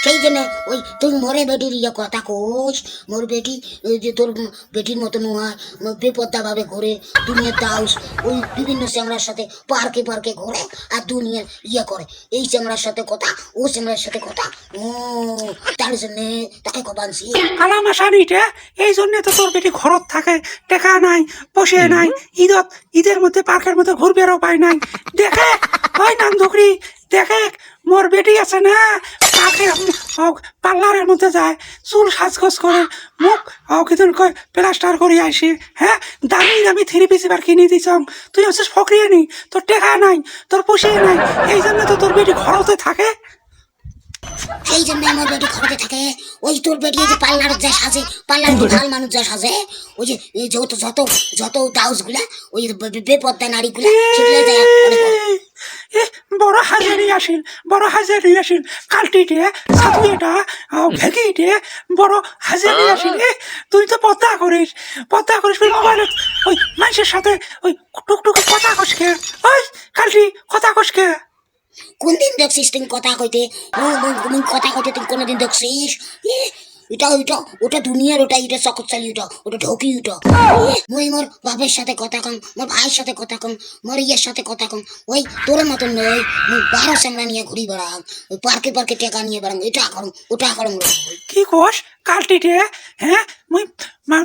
সেই জন্য ওই তুই মরে বেটির ইয়ে কথা কোস, মোর বেটি যে তোর বেটির মতো নয়, বেপত্তা ভাবে ঘুরে দুনিয়ার দাউস, ওই বিভিন্ন চ্যাংড়ার সাথে পার্কে পার্কে ঘোরে আর দুনিয়ার ইয়ে করে। এই চ্যাংড়ার সাথে কথা, ও চ্যাংড়ার সাথে কথা, ও তার জন্য তাকে কবানছি। কালামা শাড়িটা এই জন্য তো তোর বেটি ঘরত থাকে, টেকা নাই, বসে নাই, ঈদের মধ্যে পার্কের মধ্যে ঘুরবেরও পায় নাই। দেখে ওই নাম ধুকরি, দেখে মোর বেটি আছে না পার্কের পার্লারের মধ্যে যায়, চুল সাজগোজ করে, মুখ কিদিন কয় প্লাস্টার করে আসে। হ্যাঁ, দামি দামি থ্রি পিস এবার কিনে দিছ, তুই হচ্ছিস ফকরিয়ে নি, তোর টেকা নাই, তোর পুষিয়ে নাই, এই জন্য তো তোর বেটি ঘরতে থাকে। সেই জন্য আমার বেটি ঘরতে থাকে। ওই তোর বেটি যে পার্লার যা সাজে, পার্লার ভাল মানুষ যা সাজে, ওই যে যত যত যত দাউস গুলা, ওই বেপদ্দা নারী গুলা, সেগুলো যায় বড় হাজারি আসিল, বড় হাজারি আসিল, কালটিটে সাতুয়েটা ভেগিটে বড় হাজারি আসিল। তুই তো পদ্মা করিস মোবাইলে, ওই মানুষের সাথে ওই টুকটুকে কথা কসকে, ওই কালটি কথা কসকে। কোন দিন দেখছিস তুই কথা কইতে? কথা কইতে তুই কোনোদিন দেখছিস? এটা ওইটা ওটা দুনিয়ার, ওটা এটা চকচালি, ওটা ঢোকি, মই মোর বাপের সাথে কথা কম, মোর ভাইয়ের সাথে কথা কম, মোর ইয়ের সাথে কথা কম। ওই তোর মতন নয়, মুই 12 চ্যাংড়া নিয়ে ঘুরি বেড়াম, ওই পার্কে পার্কে টেকা নিয়ে বেড়াম, এটা করুম ওটা করুম। কি কোস কালটিটে? হ্যাঁ, মুই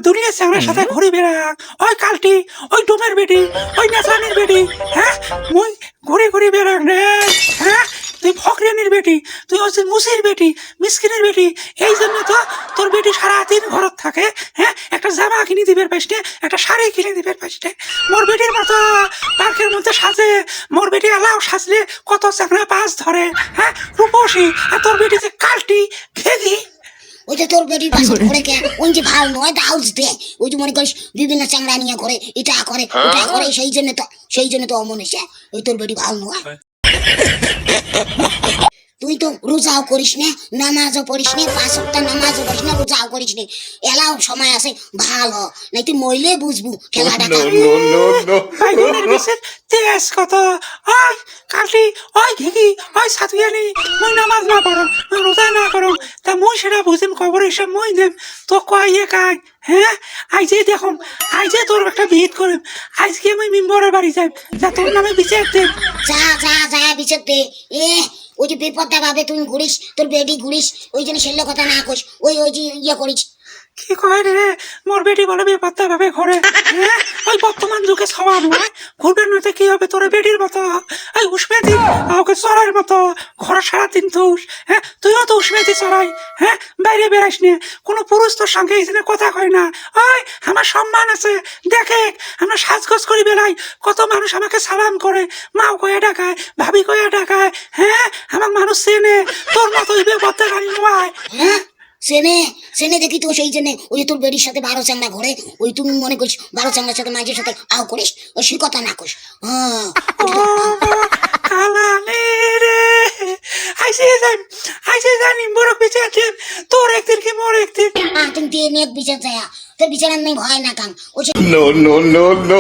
দুনিয়ার চ্যাংড়ার সাথে ঘুরি বেড়াম। ওই কালটি, ওই ডোমের বেটি, ওই নেচরানির বেটি, হ্যাঁ মুই ঘুরি ঘুরি বেড়াম রে। হ্যাঁ, তুই ফকরিয়ানির বেটি, তুই হচ্ছে মুসির বেটি, মিসকিনের বেটি। এই জন্য তো তোর বেটি সারাদিন ঘরত থাকে। হ্যাঁ, একটা জামা কিনে দিবের পাশে, একটা শাড়ি কিনে দিবের পাশে, মোর বেটির মতো পার্কের মধ্যে সাজে। মোর বেটি এলাও সাজলে কত চ্যাংড়া পাঁচ ধরে। হ্যাঁ, রূপসী। আর তোর বেটি যে কালটি ঘেগি। ওই যে তোর বেটির পাশে ঘুরে কে, ওই যে ভাল নয় দাউস দে, ওই যে মনে করিস বিভিন্ন চ্যাংড়া নিয়ে ঘরে, এটা করে ওটা করে, সেই জন্য তো অমন এসে ওই তোর বেটি ভাল নয়। তুই তো রোজাও করিস না, নামাজও পড়িস না, 5 ওয়াক্ত নামাজও পড়িস না, রোজাও করিস না। এলাও সময় আছে ভালো, নাই তুই মইলে বুঝবু খেলাটা। বাইগুনের বিশের তেজ কত। ওই কালটি, ওই ঘেগি, ওই সাতুয়ানি, মই নামাজ না পড়ো, রোজা না করো, তা মই সেটা বুঝিম খবর এসে মই দেব তো কয়ে কাই। হ্যাঁ, আইজে দেখুন, আইজে তোর একটা বিহিত করিম, আজকে আমি মেম্বরের বাড়ি যাই, যা তোর নামে বিচার দেব। যা যা যা বিচার দে। ওই যে বেপদ্দা ভাবে তুই ঘুরিস, তোর বেটি ঘুরিস, ওই জন্য সেল্লো কথা না কইস, ওই যে ইয়ে করিস। কি কয় রে, মোর বেটি বলে বেপাত্তা ভাবে ঘরে। হ্যাঁ, ওই বর্তমান যুগে সবার নয়, ঘুরবেন নয়তো কি হবে তোর বেটির মতো, ওই উষ্মেদি ওকে চড়ার মতো ঘরে সারাদিন তুস। হ্যাঁ, তুইও তো উষ্মেদি চড়াই। হ্যাঁ, বাইরে বেড়াইস নে, কোনো পুরুষ তোর সঙ্গে এখানে কথা কয় না। ওই আমার সম্মান আছে, দেখে আমরা সাজগোজ করি বেড়াই, কত মানুষ আমাকে সালাম করে, মাও কয়ে ডাকায়, ভাবি কয়ে ডাকায়। হ্যাঁ, আমার মানুষ চেনে, তোর মতো বেপত্তা গাড়ি নয়। হ্যাঁ, সেনে দেখি তো, সেই জন্য ওই যে তোর বেটির সাথে 12 চ্যাংড়া ঘরে, ওই তুমি মনে করিস 12 চ্যাংড়ার সাথে মাঝের সাথে আও করিস, ওই সে কথা না করিস। হ্যাঁ, কালালে রে, আইসে জানি বড় বিচার দেব, তোর একদিন কি মোর একদিন। তুমি দিয়ে নিয়ে বিচার যায়, তোর বিচারের নেই ভয় না কান। ওই No, no, no, no.